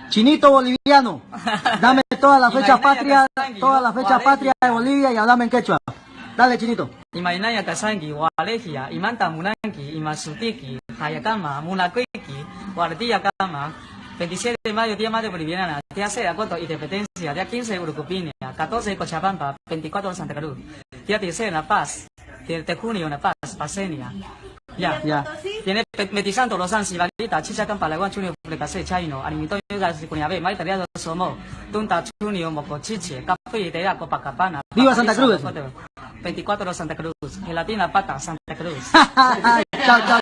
Chinito boliviano, dame todas las fechas patrias, de Bolivia y hablame en quechua. Dale, Chinito. Imainaya Tasangi, Walegia, Imanta Munanki, Imasutiki, Hayakama, Munakuiki, Guardia Kama, 27 de mayo, Día Madre Boliviana, Día 6 de agosto, Independencia, Día 15 de Urucupinia, 14 de Cochabamba, 24 de Santa Cruz, Día 16 de La Paz, 10 de junio en La Paz, Pasenia. Ya. Tiene Metizanto, Los Ansi, Valita, Chichacan, Palaguan, Junio, Flecase, Chaino, Animito, Cunyabe, Maita, Somo, Tunta, Junio, Mocochiche, Café, Idea, Copacabana. ¡Viva Santa Cruz! 24 de Santa Cruz, Gelatina Pata, Santa Cruz. Chao, chao.